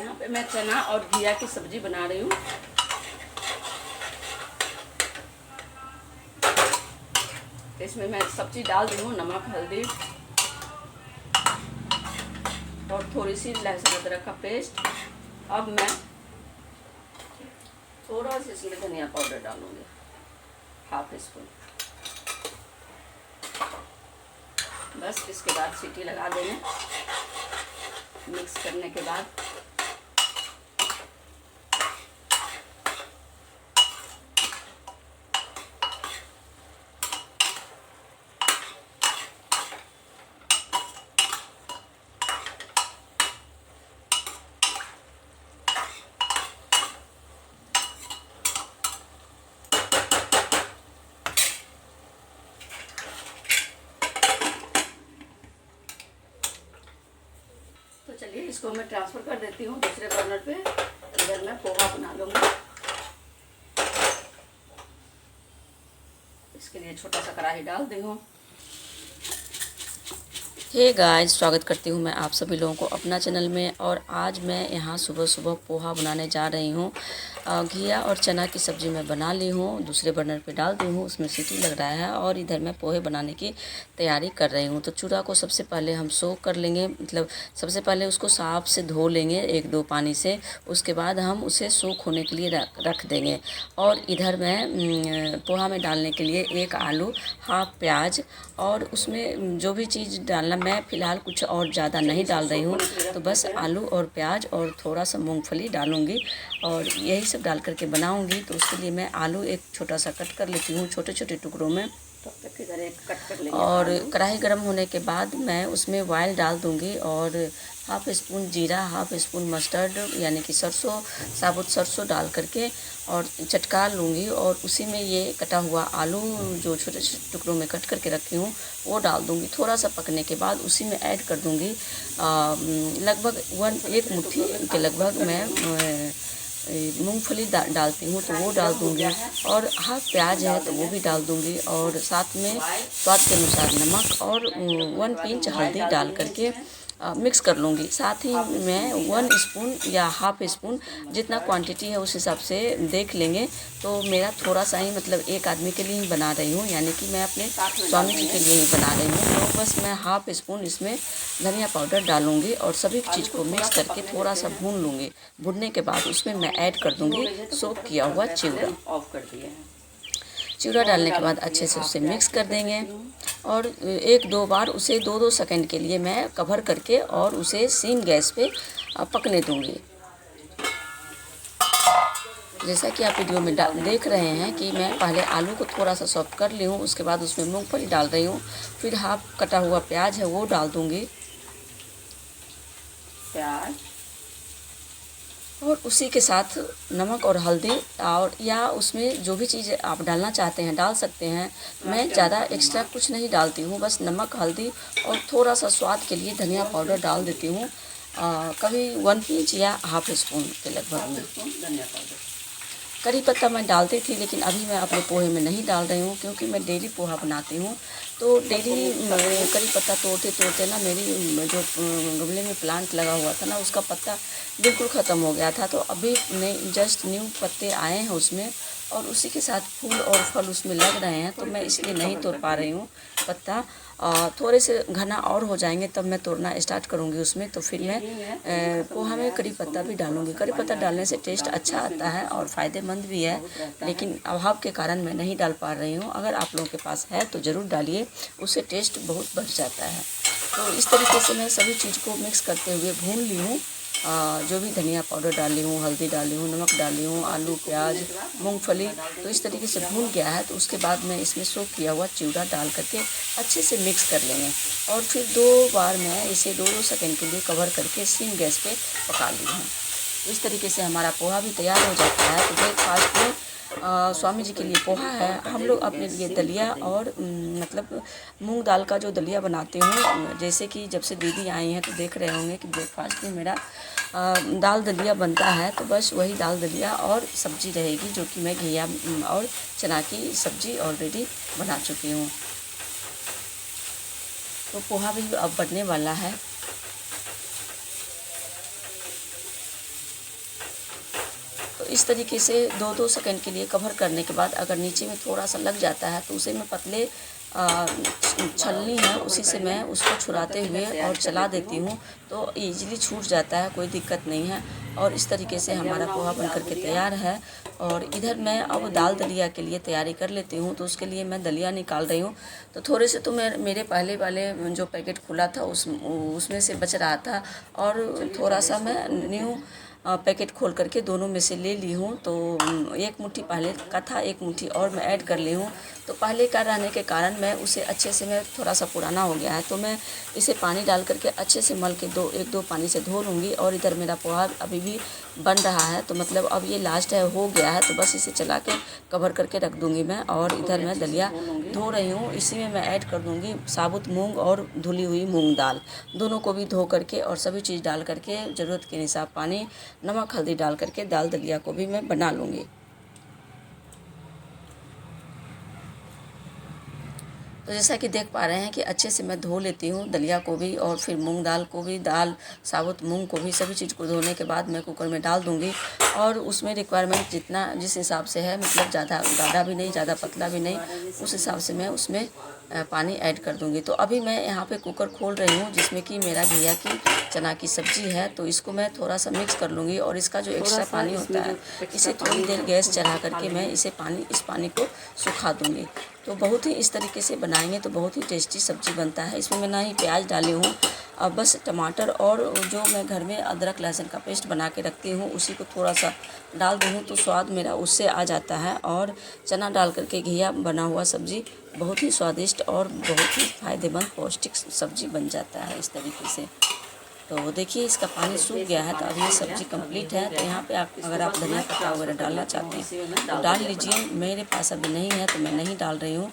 यहाँ पे मैं चना और घिया की सब्जी बना रही हूँ। इसमें मैं सब्जी डाल दी हूँ, नमक, हल्दी और थोड़ी सी लहसुन अदरक का पेस्ट। अब मैं थोड़ा सा इसमें धनिया पाउडर डालूंगी, हाफ स्पून। बस इसके बाद सीटी लगा देंगे। मिक्स करने के बाद चलिए इसको मैं ट्रांसफ़र कर देती हूँ दूसरे बर्नर पे। इधर मैं पोहा बना लूँगी। इसके लिए छोटा सा कढ़ाई डाल दी हूँ। हे गाइस, स्वागत करती हूँ मैं आप सभी लोगों को अपना चैनल में। और आज मैं यहाँ सुबह सुबह पोहा बनाने जा रही हूँ। घिया और चना की सब्ज़ी मैं बना ली हूँ, दूसरे बर्नर पे डाल दी हूँ, उसमें सीटी लग रहा है। और इधर मैं पोहे बनाने की तैयारी कर रही हूँ। तो चूड़ा को सबसे पहले हम सोख कर लेंगे, मतलब सबसे पहले उसको साफ से धो लेंगे 1-2 पानी से। उसके बाद हम उसे सोख होने के लिए रख देंगे। और इधर मैं पोहा में डालने के लिए 1 आलू, हाफ प्याज और उसमें जो भी चीज़ डालना, मैं फ़िलहाल कुछ और ज़्यादा नहीं डाल रही हूँ। तो बस आलू और प्याज और थोड़ा सा मूंगफली डालूँगी और यही सब डाल करके बनाऊँगी। तो उसके लिए मैं आलू एक छोटा सा कट कर लेती हूँ छोटे छोटे टुकड़ों में। तब तक इधर एक कट कर लेंगे। और कढ़ाई गर्म होने के बाद मैं उसमें ऑयल डाल दूँगी और हाफ स्पून जीरा, हाफ स्पून मस्टर्ड यानी कि सरसों, साबुत सरसों डाल करके और चटका लूँगी। और उसी में ये कटा हुआ आलू जो छोटे छोटे टुकड़ों में कट करके रखी हूँ वो डाल दूँगी। थोड़ा सा पकने के बाद उसी में ऐड कर दूँगी लगभग 1 मुट्ठी के लगभग मैं मूंगफली डालती हूँ, तो वो डाल दूँगी। और हाफ प्याज है तो वो भी डाल दूँगी। और साथ में स्वाद के अनुसार नमक और 1 पिंच हल्दी डाल करके मिक्स कर लूँगी। साथ ही मैं 1 स्पून या हाफ स्पून जितना क्वांटिटी है उस हिसाब से देख लेंगे। तो मेरा थोड़ा सा ही, मतलब एक आदमी के लिए ही बना रही हूँ, यानी कि मैं अपने स्वामी जी के लिए ही बना रही हूँ। तो बस मैं हाफ स्पून इसमें धनिया पाउडर डालूँगी और सभी चीज़ को मिक्स करके थोड़ा सा भून लूँगी। भूनने के बाद उसमें मैं ऐड कर दूँगी सोक किया हुआ चिवड़ा। ऑफ कर दिए हैं। चिवड़ा डालने के बाद अच्छे से उसे मिक्स कर देंगे और 1-2 बार उसे 2-2 सेकंड के लिए मैं कवर करके और उसे सिम गैस पे पकने दूँगी। जैसा कि आप वीडियो में देख रहे हैं कि मैं पहले आलू को थोड़ा सा सॉफ्ट कर ली हूँ, उसके बाद उसमें मूंगफली डाल रही हूँ, फिर हाफ कटा हुआ प्याज है वो डाल दूँगी प्याज, और उसी के साथ नमक और हल्दी, और या उसमें जो भी चीज़ आप डालना चाहते हैं डाल सकते हैं। मैं ज़्यादा एक्स्ट्रा कुछ नहीं डालती हूँ, बस नमक, हल्दी और थोड़ा सा स्वाद के लिए धनिया पाउडर डाल देती हूँ। कभी 1 पिंच या हाफ स्पून के लगभग में। धनिया पाउडर, करी पत्ता मैं डालती थी, लेकिन अभी मैं अपने पोहे में नहीं डाल रही हूँ क्योंकि मैं डेली पोहा बनाती हूँ। तो डेली करी पत्ता तोड़ते तोड़ते ना मेरी जो गमले में प्लांट लगा हुआ था ना, उसका पत्ता बिल्कुल ख़त्म हो गया था। तो अभी नई जस्ट न्यू पत्ते आए हैं उसमें, और उसी के साथ फूल और फल उसमें लग रहे हैं। तो मैं इसलिए नहीं तोड़ पा रही हूँ पत्ता। थोड़े से घना और हो जाएंगे तब मैं तोड़ना स्टार्ट करूँगी उसमें। तो फिर मैं पोहा में करी पत्ता भी डालूँगी। करी पत्ता डालने से टेस्ट अच्छा आता है और फ़ायदेमंद भी है, लेकिन अभाव के कारण मैं नहीं डाल पा रही हूँ। अगर आप लोगों के पास है तो ज़रूर डालिए, उससे टेस्ट बहुत बढ़ जाता है। तो इस तरीके से मैं सभी चीज़ को मिक्स करते हुए भून ली हूँ। जो भी धनिया पाउडर डाली हूँ, हल्दी डाली हूँ, नमक डाली हूँ, आलू, प्याज, मूंगफली, तो इस तरीके से भून गया है। तो उसके बाद मैं इसमें सोक किया हुआ चिवड़ा डाल करके अच्छे से मिक्स कर लेंगे। और फिर 2 बार मैं इसे 2-2 सेकंड के लिए कवर करके सिम गैस पे पका ली हूँ। तो इस तरीके से हमारा पोहा भी तैयार हो जाता है। तो ब्रेकफास्ट में स्वामी जी के लिए पोहा है। हम लोग अपने लिए दलिया और मतलब मूंग दाल का जो दलिया बनाती हूँ, जैसे कि जब से दीदी आई हैं तो देख रहे होंगे कि ब्रेकफास्ट में मेरा दाल दलिया बनता है। तो बस वही दाल दलिया और सब्जी रहेगी, जो कि मैं घिया और चना की सब्जी ऑलरेडी बना चुकी हूँ। तो पोहा भी अब बनने वाला है। इस तरीके से 2-2 सेकंड के लिए कवर करने के बाद अगर नीचे में थोड़ा सा लग जाता है तो उसे मैं पतले छलनी है उसी से मैं उसको छुड़ाते हुए और चला देती हूँ, तो ईजिली छूट जाता है, कोई दिक्कत नहीं है। और इस तरीके से हमारा पोहा बन करके तैयार है। और इधर मैं अब दाल दलिया के लिए तैयारी कर लेती हूँ, तो उसके लिए मैं दलिया निकाल रही हूँ। तो थोड़े से तो मेरे पहले वाले जो पैकेट खुला था उसमें से बच रहा था, और थोड़ा सा मैं न्यू पैकेट खोल करके दोनों में से ले ली हूँ। तो एक मुट्ठी पहले का था, एक मुट्ठी और मैं ऐड कर ली हूँ। तो पहले का रहने के कारण मैं उसे अच्छे से, मैं थोड़ा सा पुराना हो गया है, तो मैं इसे पानी डाल करके अच्छे से मल के एक दो पानी से धो लूँगी। और इधर मेरा पोहा अभी भी बन रहा है, तो मतलब अब ये लास्ट है, हो गया है, तो बस इसे चला के कवर करके रख दूँगी मैं। और इधर मैं दलिया धो रही हूँ, इसी में मैं ऐड कर दूँगी साबुत मूंग और धुली हुई मूंग दाल, दोनों को भी धो करके और सभी चीज़ डाल करके ज़रूरत के हिसाब पानी, नमक, हल्दी डाल करके दाल दलिया को भी मैं बना लूँगी। तो जैसा कि देख पा रहे हैं कि अच्छे से मैं धो लेती हूँ दलिया को भी, और फिर मूंग दाल को भी, साबुत मूंग को भी, सभी चीज़ को धोने के बाद मैं कुकर में डाल दूँगी। और उसमें रिक्वायरमेंट जिस हिसाब से है, मतलब ज़्यादा गाढ़ा भी नहीं, ज़्यादा पतला भी नहीं, उस हिसाब से मैं उसमें पानी ऐड कर दूँगी। तो अभी मैं यहाँ पे कुकर खोल रही हूँ, जिसमें कि मेरा घिया की चना की सब्ज़ी है, तो इसको मैं थोड़ा सा मिक्स कर लूँगी। और इसका जो एक्स्ट्रा पानी होता है, इसे थोड़ी देर गैस चढ़ा करके मैं इस पानी को सुखा दूँगी। तो बहुत ही इस तरीके से बनाएंगे तो बहुत ही टेस्टी सब्ज़ी बनता है। इसमें मैं ना ही प्याज डाली हूँ, अब बस टमाटर और जो मैं घर में अदरक लहसुन का पेस्ट बना के रखती हूँ उसी को थोड़ा सा डाल दूँ, तो स्वाद मेरा उससे आ जाता है। और चना डाल करके घिया बना हुआ सब्ज़ी बहुत ही स्वादिष्ट और बहुत ही फ़ायदेमंद पौष्टिक सब्ज़ी बन जाता है इस तरीके से। तो देखिए इसका पानी सूख गया है, तो अब ये सब्ज़ी कंप्लीट है। तो यहाँ पे अगर आप धनिया पत्ता वगैरह डालना चाहते हैं तो डाल लीजिए, मेरे पास अभी नहीं है तो मैं नहीं डाल रही हूँ।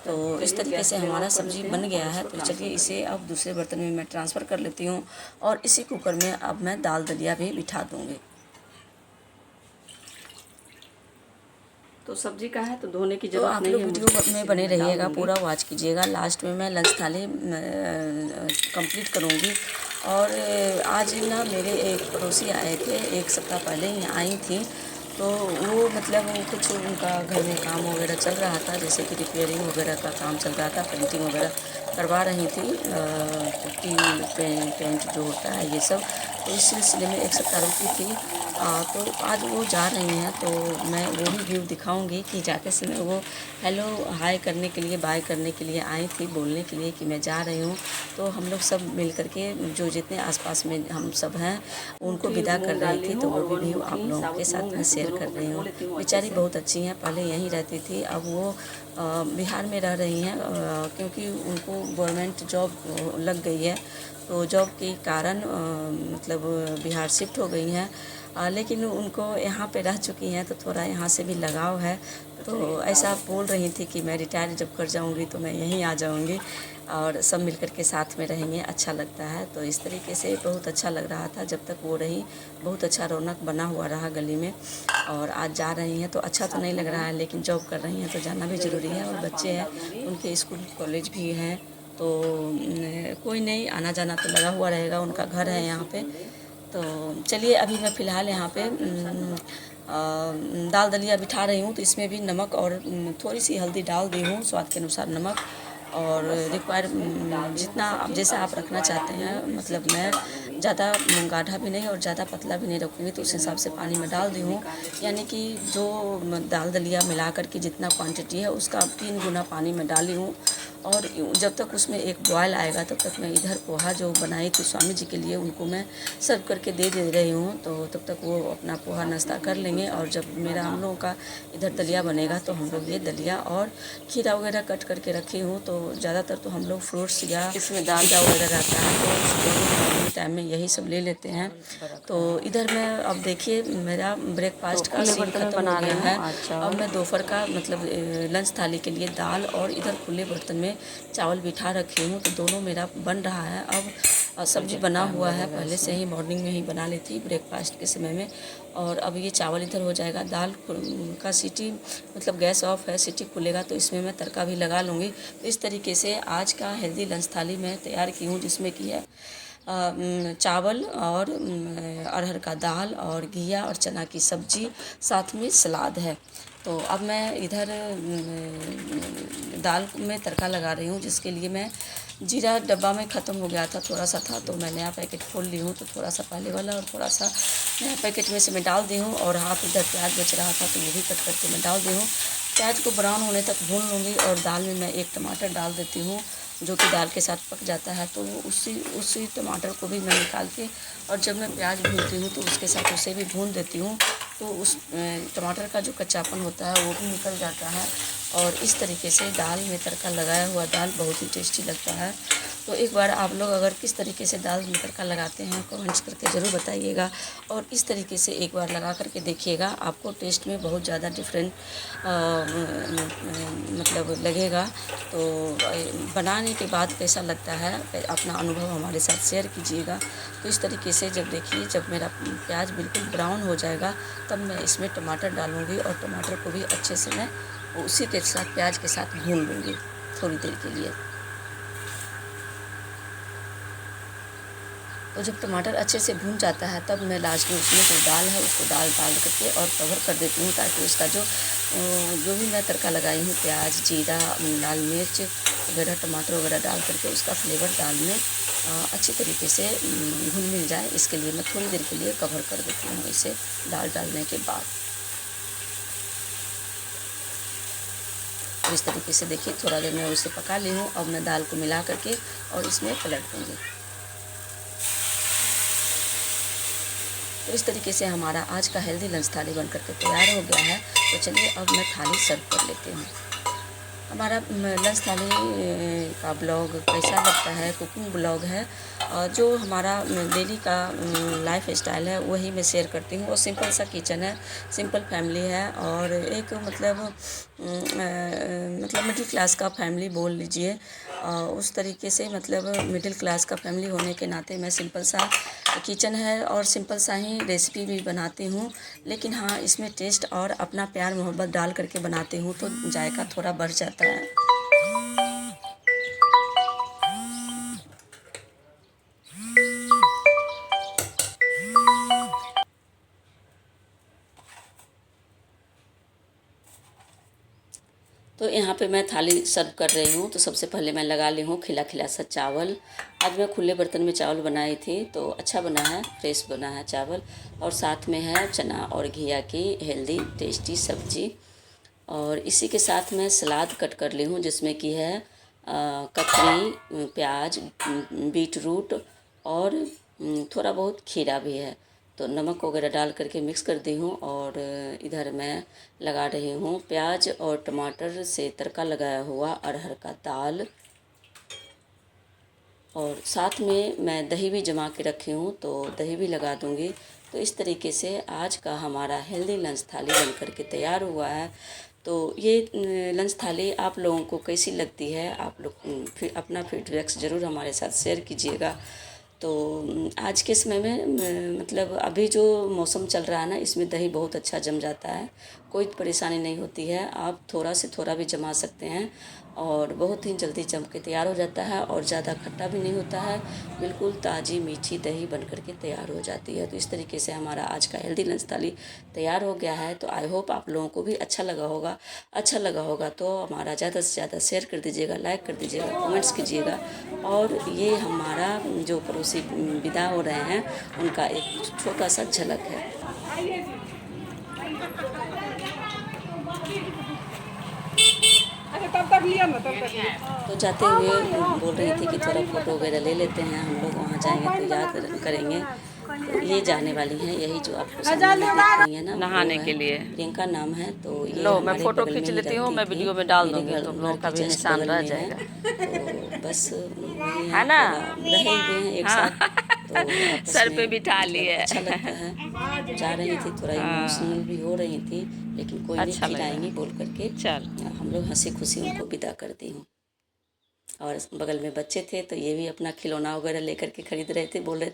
तो इस तरीके से हमारा सब्ज़ी बन गया है। तो चलिए इसे अब दूसरे बर्तन में मैं ट्रांसफ़र कर लेती हूँ, और इसी कुकर में अब मैं दाल दलिया भी बिठा दूँगी। तो सब्जी का है तो धोने की तो जरूरत आप नहीं लोग है। वीडियो में बने रहिएगा, पूरा वॉच कीजिएगा। लास्ट में मैं लंच थाली कंप्लीट करूँगी। और आज ना मेरे एक पड़ोसी आए थे, एक सप्ताह पहले ही आई थी। तो वो मतलब कुछ उनका घर में काम वगैरह चल रहा था, जैसे कि रिपेयरिंग वगैरह का काम चल रहा था, पेंटिंग वगैरह करवा रही थी, पुट्टी पेंट जो होता है ये सब। तो इस सिलसिले में एक सप्ताह रुकी थी। तो आज वो जा रही हैं, तो मैं वो भी व्यू दिखाऊंगी कि जाते समय वो हेलो हाय करने के लिए, बाय करने के लिए आई थी, बोलने के लिए कि मैं जा रही हूँ। तो हम लोग सब मिल करके, जो जितने आसपास में हम सब हैं, उनको विदा कर रही थी। तो वो भी व्यू आप लोगों के साथ मैं शेयर कर रही हूँ। बेचारी बहुत अच्छी हैं, पहले यहीं रहती थी, अब वो बिहार में रह रही हैं, क्योंकि उनको गवर्नमेंट जॉब लग गई है। तो जॉब के कारण मतलब बिहार शिफ्ट हो गई हैं, लेकिन उनको यहाँ पे रह चुकी हैं तो थोड़ा यहाँ से भी लगाव है। तो ऐसा बोल रही थी कि मैं रिटायर जब कर जाऊँगी तो मैं यहीं आ जाऊँगी, और सब मिल कर के साथ में रहेंगे, अच्छा लगता है। तो इस तरीके से बहुत अच्छा लग रहा था जब तक वो रही, बहुत अच्छा रौनक बना हुआ रहा गली में। और आज जा रही हैं तो अच्छा तो नहीं लग रहा है, लेकिन जॉब कर रही हैं तो जाना भी ज़रूरी है। और बच्चे हैं, उनके स्कूल कॉलेज भी हैं, तो कोई नहीं, आना जाना तो लगा हुआ रहेगा, उनका घर है यहाँ पे। तो चलिए अभी मैं फ़िलहाल यहाँ पे दाल दलिया बिठा रही हूँ। तो इसमें भी नमक और थोड़ी सी हल्दी डाल दी हूँ, स्वाद के अनुसार नमक, और रिक्वायर जितना आप जैसा आप रखना चाहते हैं, मतलब मैं ज़्यादा गाढ़ा भी नहीं और ज़्यादा पतला भी नहीं रखूँगी, तो उस हिसाब से पानी में डाल दी हूँ। यानी कि जो दाल दलिया मिला कर के जितना क्वांटिटी है उसका 3 गुना पानी में डाली हूँ। और जब तक उसमें एक बॉयल आएगा तब तक मैं इधर पोहा जो बनाई थी स्वामी जी के लिए, उनको मैं सर्व करके दे रही हूँ। तो तब तक वो अपना पोहा नाश्ता कर लेंगे, और जब मेरा हम लोगों का इधर दलिया बनेगा तो हम लोग ये दलिया और खीरा वगैरह कट करके रखी हूँ। तो ज़्यादातर तो हम लोग फ्रूट्स या इसमें दाल वगैरह रहता है, तो टाइम में यही सब ले लेते हैं। तो इधर मैं अब देखिए मेरा ब्रेकफास्ट का सीन खत्म हो गया है। अब मैं दोपहर का मतलब लंच थाली के लिए दाल और इधर खुले बर्तन में चावल बिठा रखी हूँ। तो दोनों मेरा बन रहा है। अब सब्ज़ी बना हुआ है, पहले से ही मॉर्निंग में ही बना ली थी ब्रेकफास्ट के समय में। और अब ये चावल इधर हो जाएगा, दाल का सीटी मतलब गैस ऑफ है, सीटी खुलेगा तो इसमें मैं तड़का भी लगा लूँगी। तो इस तरीके से आज का हेल्दी लंच थाली मैं तैयार की हूँ, जिसमें कि है चावल और अरहर का दाल और घिया और चना की सब्जी, साथ में सलाद है। तो अब मैं इधर दाल में तड़का लगा रही हूँ, जिसके लिए मैं जीरा डब्बा में ख़त्म हो गया था, थोड़ा सा था, तो मैं नया पैकेट खोल ली हूँ। तो थोड़ा सा पहले वाला और थोड़ा सा नया पैकेट में से मैं डाल दी हूँ, और हाफ इधर प्याज बच रहा था तो वो भी कट करके मैं डाल दी हूँ। प्याज को ब्राउन होने तक भून लूँगी, और दाल में मैं एक टमाटर डाल देती हूँ, जो कि दाल के साथ पक जाता है। तो उसी टमाटर को भी मैं निकाल के, और जब मैं प्याज भूनती हूँ तो उसके साथ उसे भी भून देती हूँ, तो उस टमाटर का जो कच्चापन होता है वो भी निकल जाता है। और इस तरीके से दाल में तड़का लगाया हुआ दाल बहुत ही टेस्टी लगता है। तो एक बार आप लोग अगर किस तरीके से दाल में तड़का लगाते हैं कमेंट्स करके ज़रूर बताइएगा, और इस तरीके से एक बार लगा करके देखिएगा, आपको टेस्ट में बहुत ज़्यादा डिफरेंट मतलब लगेगा। तो बनाने के बाद कैसा लगता है अपना अनुभव हमारे साथ शेयर कीजिएगा। तो इस तरीके से जब देखिए, जब मेरा प्याज बिल्कुल ब्राउन हो जाएगा तब मैं इसमें टमाटर डालूँगी, और टमाटर को भी अच्छे से मैं उसी के साथ प्याज के साथ भून लूँगी थोड़ी देर के लिए। तो जब टमाटर अच्छे से भून जाता है तब मैं लास्ट में उसमें जो दाल है उसको डाल करके और कवर कर देती हूँ, ताकि उसका जो भी मैं तड़का लगाई हूँ, प्याज, जीरा, लाल मिर्च वगैरह, टमाटर वगैरह डाल करके उसका फ्लेवर दाल में अच्छी तरीके से घुल मिल जाए। इसके लिए मैं थोड़ी देर के लिए कवर कर देती हूँ इसे दाल डालने के बाद। तो इस तरीके से देखिए थोड़ा देर मैं उसे पका ली हूँ। अब मैं दाल को मिला करके और इसमें पलट दूँगी। तो इस तरीके से हमारा आज का हेल्दी लंच थाली बनकर के तैयार हो गया है। तो चलिए अब मैं थाली सर्व कर लेती हूँ। हमारा लंच थाली का ब्लॉग कैसा लगता है, कुकिंग ब्लॉग है, और जो हमारा डेली का लाइफ स्टाइल है वही मैं शेयर करती हूँ। और सिंपल सा किचन है, सिंपल फैमिली है, और एक मतलब मिडिल क्लास का फैमिली बोल लीजिए, उस तरीके से मतलब मिडिल क्लास का फैमिली होने के नाते मैं सिंपल सा किचन है और सिंपल सा ही रेसिपी भी बनाती हूँ। लेकिन हाँ, इसमें टेस्ट और अपना प्यार मोहब्बत डाल करके बनाती हूँ तो जायका थोड़ा बढ़ जाता है। तो यहाँ पे मैं थाली सर्व कर रही हूँ। तो सबसे पहले मैं लगा ली हूँ खिला खिला सा चावल। आज मैं खुले बर्तन में चावल बनाई थी, तो अच्छा बना है, फ्रेश बना है चावल। और साथ में है चना और घिया की हेल्दी टेस्टी सब्जी। और इसी के साथ मैं सलाद कट कर ली हूँ, जिसमें कि है ककड़ी, प्याज, बीट रूट और थोड़ा बहुत खीरा भी है। तो नमक वगैरह डाल करके मिक्स कर दी हूँ। और इधर मैं लगा रही हूँ प्याज और टमाटर से तड़का लगाया हुआ अरहर का दाल, और साथ में मैं दही भी जमा के रखी हूँ, तो दही भी लगा दूँगी। तो इस तरीके से आज का हमारा हेल्दी लंच थाली बनकर के तैयार हुआ है। तो ये लंच थाली आप लोगों को कैसी लगती है, आप लोग फिर अपना फीडबैक्स ज़रूर हमारे साथ शेयर कीजिएगा। तो आज के समय में मतलब अभी जो मौसम चल रहा है ना, इसमें दही बहुत अच्छा जम जाता है, कोई परेशानी नहीं होती है। आप थोड़ा से थोड़ा भी जमा सकते हैं और बहुत ही जल्दी जम के तैयार हो जाता है, और ज़्यादा खट्टा भी नहीं होता है, बिल्कुल ताज़ी मीठी दही बन कर के तैयार हो जाती है। तो इस तरीके से हमारा आज का हेल्दी लंच थाली तैयार हो गया है। तो आई होप आप लोगों को भी अच्छा लगा होगा। अच्छा लगा होगा तो हमारा ज़्यादा से ज़्यादा शेयर कर दीजिएगा, लाइक कर दीजिएगा, कमेंट्स कीजिएगा। और ये हमारा जो पड़ोसी विदा हो रहे हैं उनका एक छोटा सा झलक है। तो जाते हुए बोल रही थी कि थोड़ा फ़ोटो वगैरह ले लेते हैं, हम लोग वहाँ जाएंगे तो याद करेंगे। तो ये जाने वाली हैं, यही जो आपको सामने में देख रही है ना, नहाने के लिए। प्रियंका नाम है। तो ये लो, मैं हमारे फ़ोटो बगल खींच में ही लेती हूँ, रहती मैं थी, वीडियो में डाल मेरे दूँगी, तुम लोगों घर का के भी जस्ट निशान बगल रह में है। जाएगा। तो बस वही है है, ना? थोड़ा रहे हुए हैं एक हाँ। साथ, तो आपस सर पे में बिठा मतलब लिए। अच्छा लगता है। जा रही थी, थोड़ा इमोशनल हाँ, भी हो रही थी, लेकिन कोई नहीं, अच्छा फिर लग रहा आएंगी है। बोल करके चल। हम लोग हंसी खुशी उनको विदा करती हूँ। और बगल में बच्चे थे तो ये भी अपना खिलौना वगैरह लेकर के खरीद रहे थे, बोल रहे थे